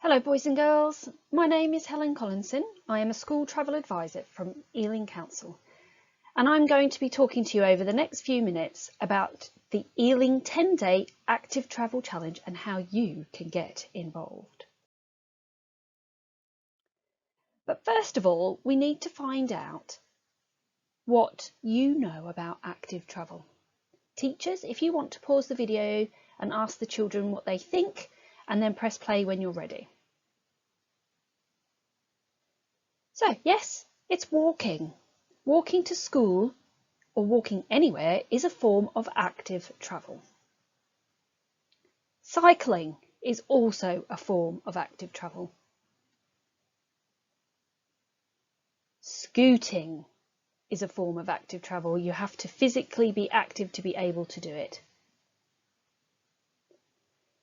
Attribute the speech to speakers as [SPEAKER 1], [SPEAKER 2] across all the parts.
[SPEAKER 1] Hello boys and girls, my name is Helen Collinson. I am a school travel advisor from Ealing Council and I'm going to be talking to you over the next few minutes about the Ealing 10-day active travel challenge and how you can get involved. But first of all, we need to find out what you know about active travel. Teachers, if you want to pause the video and ask the children what they think and then press play when you're ready. So yes, it's walking. Walking to school or walking anywhere is a form of active travel. Cycling is also a form of active travel. Scooting is a form of active travel. You have to physically be active to be able to do it.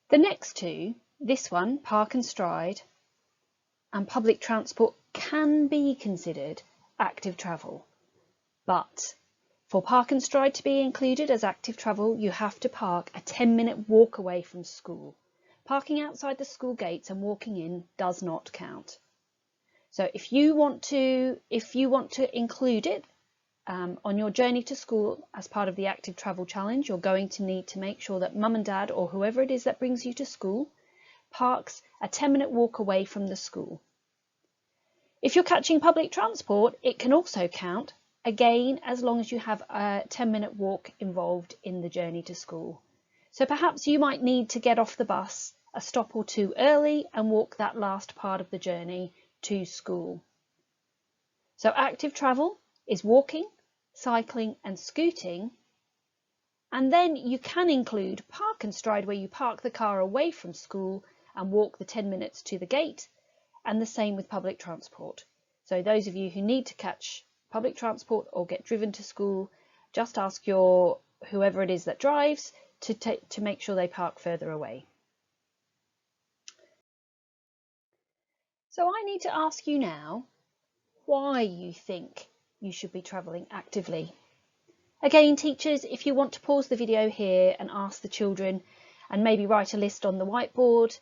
[SPEAKER 1] The next two, this one, park and stride, and public transport can be considered active travel, but for park and stride to be included as active travel, you have to park a 10-minute walk away from school. Parking outside the school gates and walking in does not count. So if you want to include it on your journey to school as part of the active travel challenge, you're going to need to make sure that mum and dad or whoever it is that brings you to school parks a 10-minute walk away from the school. If you're catching public transport, it can also count, again, as long as you have a 10-minute walk involved in the journey to school. So perhaps you might need to get off the bus a stop or two early and walk that last part of the journey to school. So active travel is walking, cycling and scooting. And then you can include park and stride, where you park the car away from school and walk the 10 minutes to the gate, and the same with public transport. So those of you who need to catch public transport or get driven to school, just ask whoever it is that drives to make sure they park further away. So I need to ask you now why you think you should be travelling actively. Again, teachers, if you want to pause the video here and ask the children and maybe write a list on the whiteboard,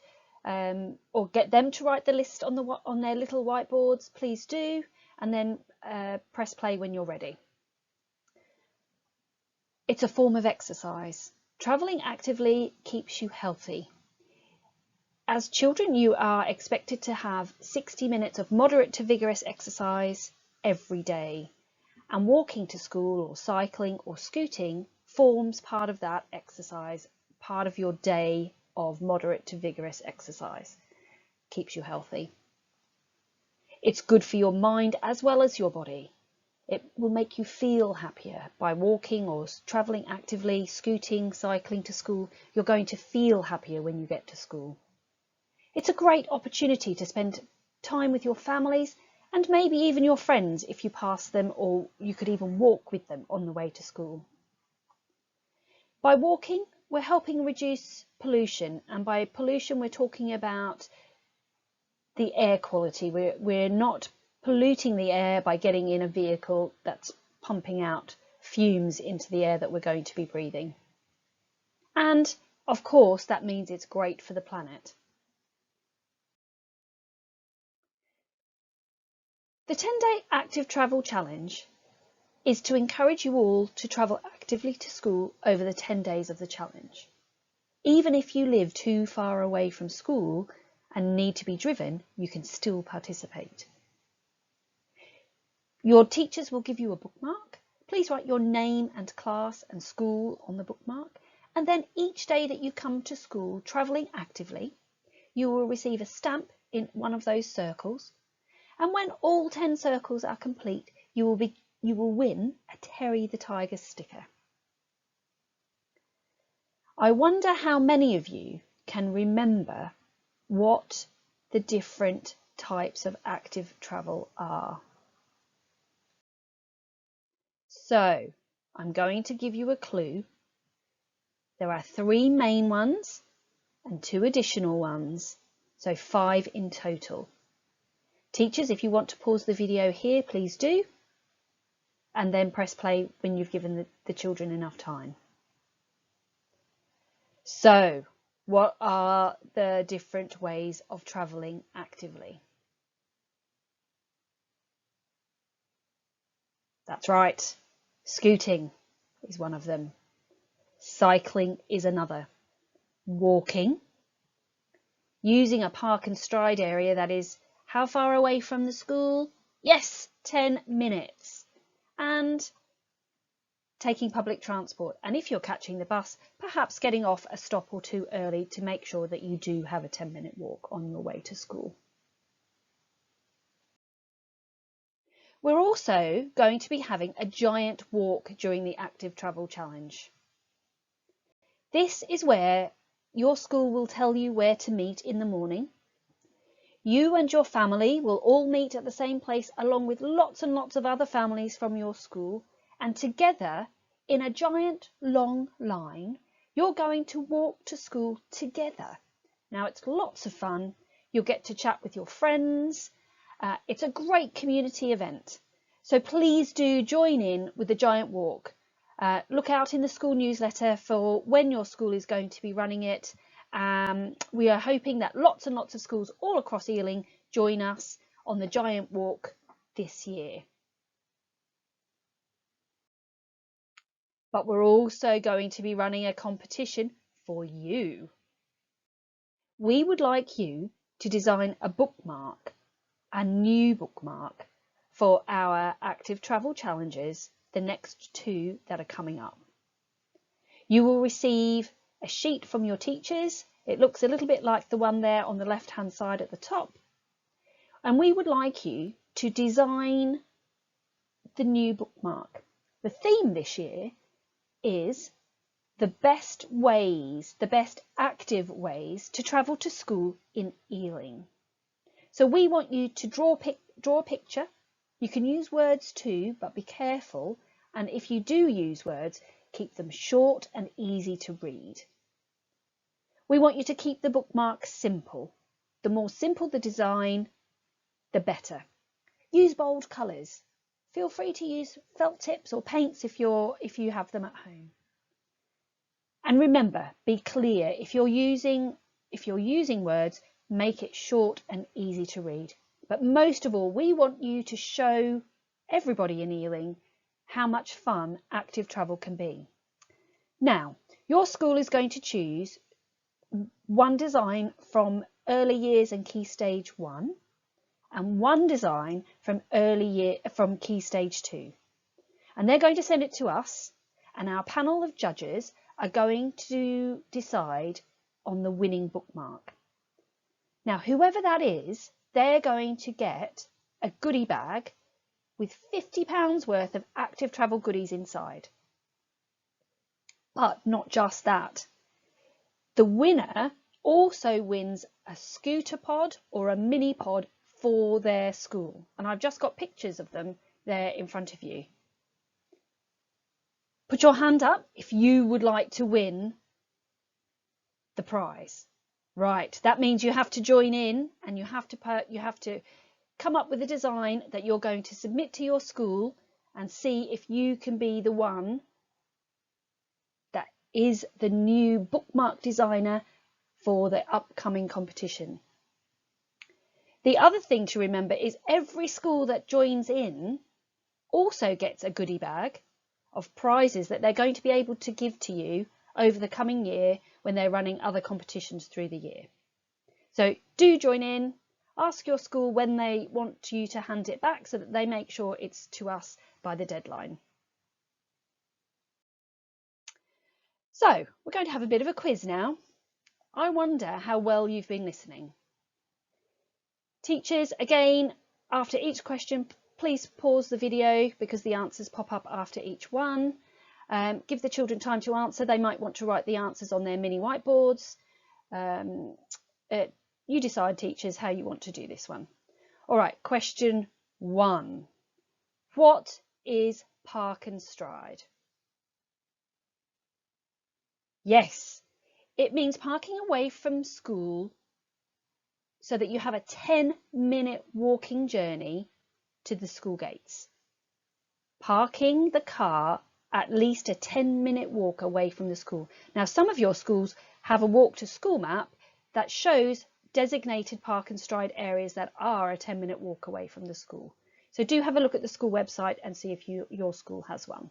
[SPEAKER 1] or get them to write the list on their little whiteboards, please do, and then press play when you're ready. It's a form of exercise. Travelling actively keeps you healthy. As children, you are expected to have 60 minutes of moderate to vigorous exercise every day, and walking to school or cycling or scooting forms part of that exercise, part of your day of moderate to vigorous exercise. Keeps you healthy. It's good for your mind as well as your body. It will make you feel happier by walking or travelling actively, scooting, cycling to school. You're going to feel happier when you get to school. It's a great opportunity to spend time with your families and maybe even your friends if you pass them, or you could even walk with them on the way to school. By walking, we're helping reduce pollution, and by pollution we're talking about the air quality. We're not polluting the air by getting in a vehicle that's pumping out fumes into the air that we're going to be breathing. And of course that means it's great for the planet. The 10-day active travel challenge is to encourage you all to travel actively to school over the 10 days of the challenge. Even if you live too far away from school and need to be driven, you can still participate. Your teachers will give you a bookmark. Please write your name and class and school on the bookmark. And then each day that you come to school travelling actively, you will receive a stamp in one of those circles. And when all 10 circles are complete, you will win a Terry the Tiger sticker. I wonder how many of you can remember what the different types of active travel are. So I'm going to give you a clue. There are 3 main ones and 2 additional ones, so 5 in total. Teachers, if you want to pause the video here, please do, and then press play when you've given the children enough time. So What are the different ways of travelling actively? That's right. Scooting is one of them. Cycling is another. Walking. Using a park and stride area that is how far away from the school? Yes, 10 minutes. And taking public transport. And if you're catching the bus, perhaps getting off a stop or two early to make sure that you do have a 10-minute walk on your way to school. We're also going to be having a giant walk during the Active Travel Challenge. This is where your school will tell you where to meet in the morning. You and your family will all meet at the same place along with lots and lots of other families from your school, and together in a giant long line you're going to walk to school together. Now it's lots of fun. You'll get to chat with your friends. It's a great community event. So please do join in with the giant walk. Look out in the school newsletter for when your school is going to be running it. We are hoping that lots and lots of schools all across Ealing join us on the giant walk this year. But we're also going to be running a competition for you. We would like you to design a bookmark, a new bookmark for our Active Travel Challenges, the next 2 that are coming up. You will receive a sheet from your teachers. It looks a little bit like the one there on the left hand side at the top. And we would like you to design the new bookmark. The theme this year is the best ways, the best active ways to travel to school in Ealing. So we want you to draw a picture. You can use words too, but be careful. And if you do use words, keep them short and easy to read. We want you to keep the bookmark simple. The more simple the design, the better. Use bold colours. Feel free to use felt tips or paints if you have them at home. And remember, be clear. If you're using words, make it short and easy to read. But most of all, we want you to show everybody in Ealing how much fun active travel can be. Now, your school is going to choose one design from early years and Key Stage 1 and one design from Key Stage 2. And they're going to send it to us, and our panel of judges are going to decide on the winning bookmark. Now, whoever that is, they're going to get a goodie bag with £50 worth of active travel goodies inside. But not just that. The winner also wins a scooter pod or a mini pod for their school. And I've just got pictures of them there in front of you. Put your hand up if you would like to win the prize. Right, that means you have to join in and you have to come up with a design that you're going to submit to your school and see if you can be the one that is the new bookmark designer for the upcoming competition. The other thing to remember is every school that joins in also gets a goodie bag of prizes that they're going to be able to give to you over the coming year when they're running other competitions through the year. So do join in, ask your school when they want you to hand it back so that they make sure it's to us by the deadline. So we're going to have a bit of a quiz now. I wonder how well you've been listening. Teachers, again, after each question, please pause the video because the answers pop up after each one. Give the children time to answer. They might want to write the answers on their mini whiteboards. You decide, teachers, how you want to do this one. All right, question 1. What is park and stride? Yes, it means parking away from school so that you have a 10-minute walking journey to the school gates. Parking the car at least a 10-minute walk away from the school. Now, some of your schools have a walk to school map that shows designated park and stride areas that are a 10-minute walk away from the school. So do have a look at the school website and see if your school has one.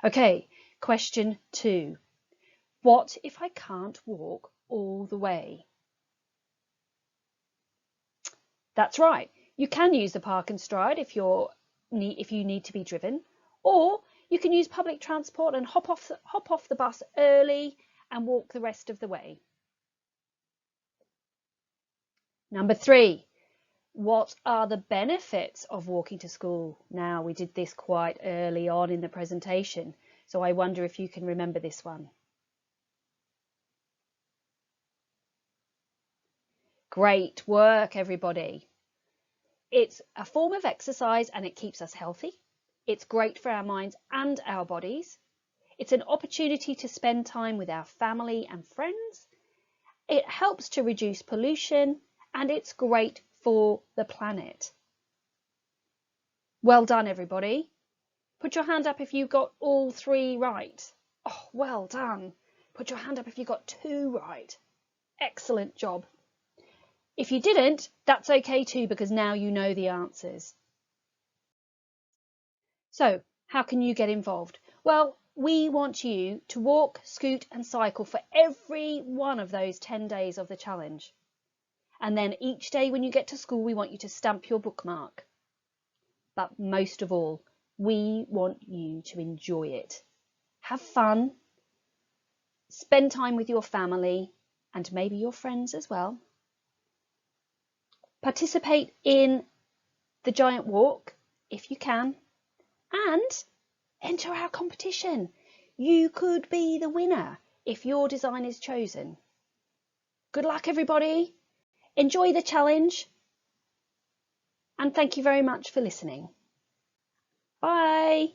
[SPEAKER 1] Okay, question 2. What if I can't walk all the way? That's right. You can use the park and stride if you need to be driven, or you can use public transport and hop off the bus early and walk the rest of the way. Number 3, what are the benefits of walking to school? Now, we did this quite early on in the presentation, so I wonder if you can remember this one. Great work, everybody. It's a form of exercise and it keeps us healthy. It's great for our minds and our bodies. It's an opportunity to spend time with our family and friends. It helps to reduce pollution and it's great for the planet. Well done, everybody. Put your hand up if you got all 3 right. Oh, well done. Put your hand up if you got 2 right. Excellent job. If you didn't, that's okay too, because now you know the answers. So, how can you get involved? Well, we want you to walk, scoot and cycle for every one of those 10 days of the challenge. And then each day when you get to school, we want you to stamp your bookmark. But most of all, we want you to enjoy it. Have fun, spend time with your family and maybe your friends as well. Participate in the giant walk if you can and enter our competition. You could be the winner if your design is chosen. Good luck, everybody. Enjoy the challenge and thank you very much for listening. Bye.